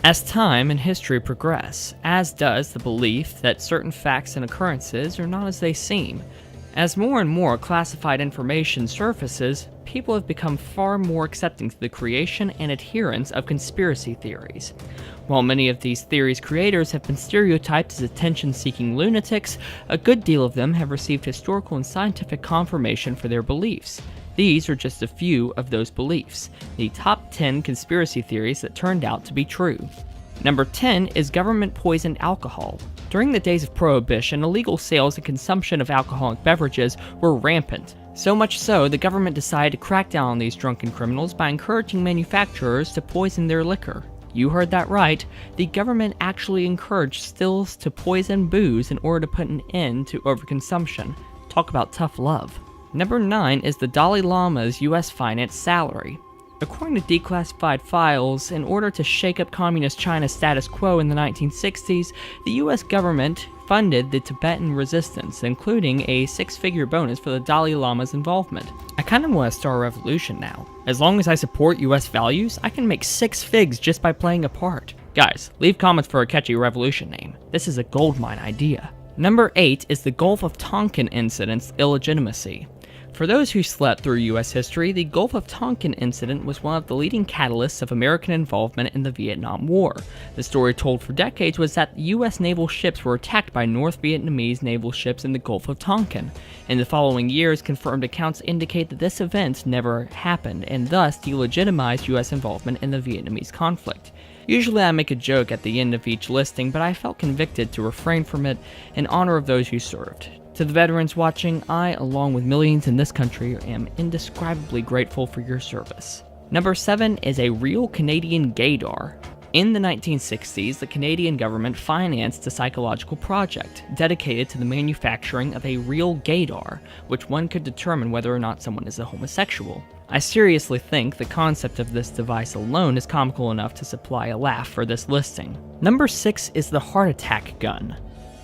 As time and history progress, as does the belief that certain facts and occurrences are not as they seem. As more and more classified information surfaces, people have become far more accepting to the creation and adherence of conspiracy theories. While many of these theories' creators have been stereotyped as attention-seeking lunatics, a good deal of them have received historical and scientific confirmation for their beliefs. These are just a few of those beliefs, the top 10 conspiracy theories that turned out to be true. Number 10 is government-poisoned alcohol. During the days of Prohibition, illegal sales and consumption of alcoholic beverages were rampant. So much so, the government decided to crack down on these drunken criminals by encouraging manufacturers to poison their liquor. You heard that right. The government actually encouraged stills to poison booze in order to put an end to overconsumption. Talk about tough love. Number 9 is the Dalai Lama's US finance salary. According to declassified files, in order to shake up communist China's status quo in the 1960s, the US government funded the Tibetan resistance, including a 6-figure bonus for the Dalai Lama's involvement. I kind of want to start a revolution now. As long as I support US values, I can make 6 figs just by playing a part. Guys, leave comments for a catchy revolution name. This is a goldmine idea. Number 8 is the Gulf of Tonkin incident's illegitimacy. For those who slept through U.S. history, the Gulf of Tonkin incident was one of the leading catalysts of American involvement in the Vietnam War. The story told for decades was that U.S. naval ships were attacked by North Vietnamese naval ships in the Gulf of Tonkin. In the following years, confirmed accounts indicate that this event never happened, and thus delegitimized U.S. involvement in the Vietnamese conflict. Usually I make a joke at the end of each listing, but I felt convicted to refrain from it in honor of those who served. To the veterans watching, I, along with millions in this country, am indescribably grateful for your service. Number 7 is a real Canadian gaydar. In the 1960s, the Canadian government financed a psychological project dedicated to the manufacturing of a real gaydar, which one could determine whether or not someone is a homosexual. I seriously think the concept of this device alone is comical enough to supply a laugh for this listing. Number 6 is the heart attack gun.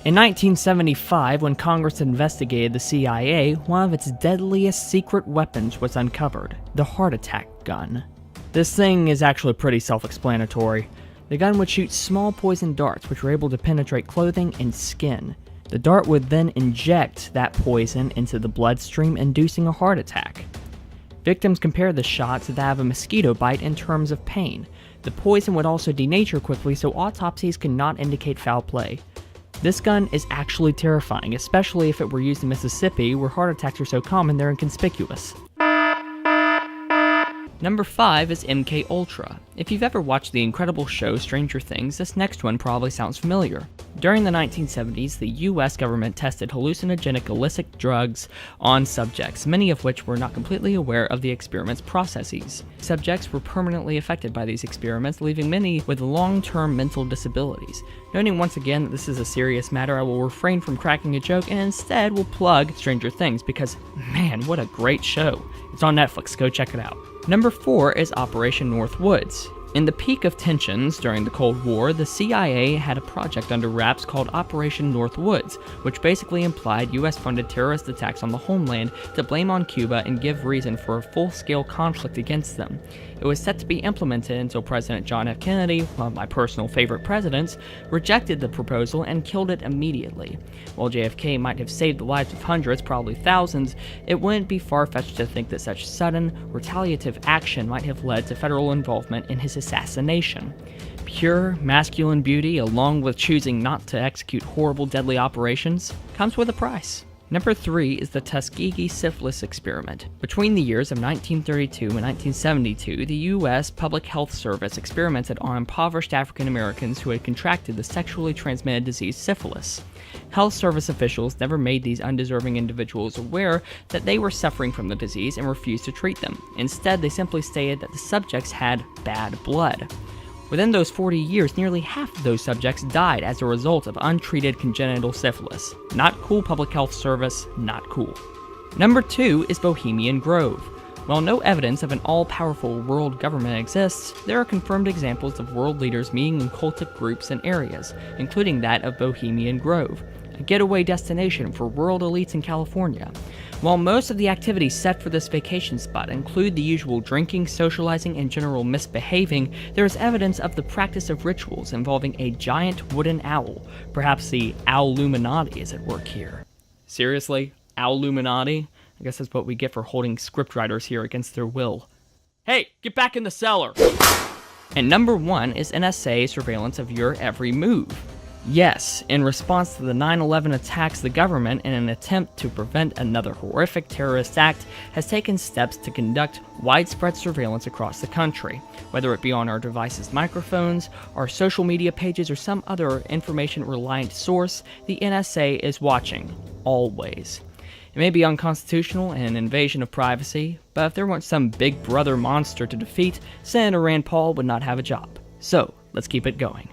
In 1975, when Congress investigated the CIA, one of its deadliest secret weapons was uncovered, the heart attack gun. This thing is actually pretty self-explanatory. The gun would shoot small poison darts which were able to penetrate clothing and skin. The dart would then inject that poison into the bloodstream, inducing a heart attack. Victims compared the shot to that of a mosquito bite in terms of pain. The poison would also denature quickly, so autopsies could not indicate foul play. This gun is actually terrifying, especially if it were used in Mississippi, where heart attacks are so common they're inconspicuous. Number 5 is MK Ultra. If you've ever watched the incredible show Stranger Things, this next one probably sounds familiar. During the 1970s, the US government tested hallucinogenic illicit drugs on subjects, many of which were not completely aware of the experiment's processes. Subjects were permanently affected by these experiments, leaving many with long-term mental disabilities. Noting once again that this is a serious matter, I will refrain from cracking a joke and instead will plug Stranger Things because, man, what a great show. It's on Netflix, go check it out. Number 4 is Operation North Woods. In the peak of tensions during the Cold War, the CIA had a project under wraps called Operation North Woods, which basically implied US-funded terrorist attacks on the homeland to blame on Cuba and give reason for a full-scale conflict against them. It was set to be implemented until President John F. Kennedy, one of my personal favorite presidents, rejected the proposal and killed it immediately. While JFK might have saved the lives of hundreds, probably thousands, it wouldn't be far-fetched to think that such sudden, retaliative action might have led to federal involvement in his assassination. Pure, masculine beauty, along with choosing not to execute horrible, deadly operations, comes with a price. Number 3 is the Tuskegee syphilis experiment. Between the years of 1932 and 1972, the U.S. Public Health Service experimented on impoverished African Americans who had contracted the sexually transmitted disease syphilis. Health Service officials never made these undeserving individuals aware that they were suffering from the disease and refused to treat them. Instead, they simply stated that the subjects had bad blood. Within those 40 years, nearly half of those subjects died as a result of untreated congenital syphilis. Not cool, Public Health Service, not cool. Number 2 is Bohemian Grove. While no evidence of an all-powerful world government exists, there are confirmed examples of world leaders meeting in cultic groups and areas, including that of Bohemian Grove, a getaway destination for world elites in California. While most of the activities set for this vacation spot include the usual drinking, socializing, and general misbehaving, there is evidence of the practice of rituals involving a giant wooden owl. Perhaps the Owluminati is at work here. Seriously? Owluminati? I guess that's what we get for holding scriptwriters here against their will. Hey, get back in the cellar! And number 1 is NSA surveillance of your every move. Yes, in response to the 9/11 attacks, the government, in an attempt to prevent another horrific terrorist act, has taken steps to conduct widespread surveillance across the country. Whether it be on our devices' microphones, our social media pages, or some other information-reliant source, the NSA is watching. Always. It may be unconstitutional and an invasion of privacy, but if there weren't some big brother monster to defeat, Senator Rand Paul would not have a job. So, let's keep it going.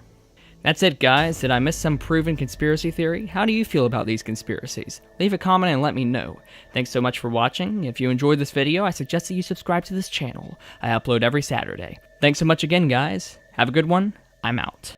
That's it, guys. Did I miss some proven conspiracy theory? How do you feel about these conspiracies? Leave a comment and let me know. Thanks so much for watching. If you enjoyed this video, I suggest that you subscribe to this channel. I upload every Saturday. Thanks so much again, guys. Have a good one. I'm out.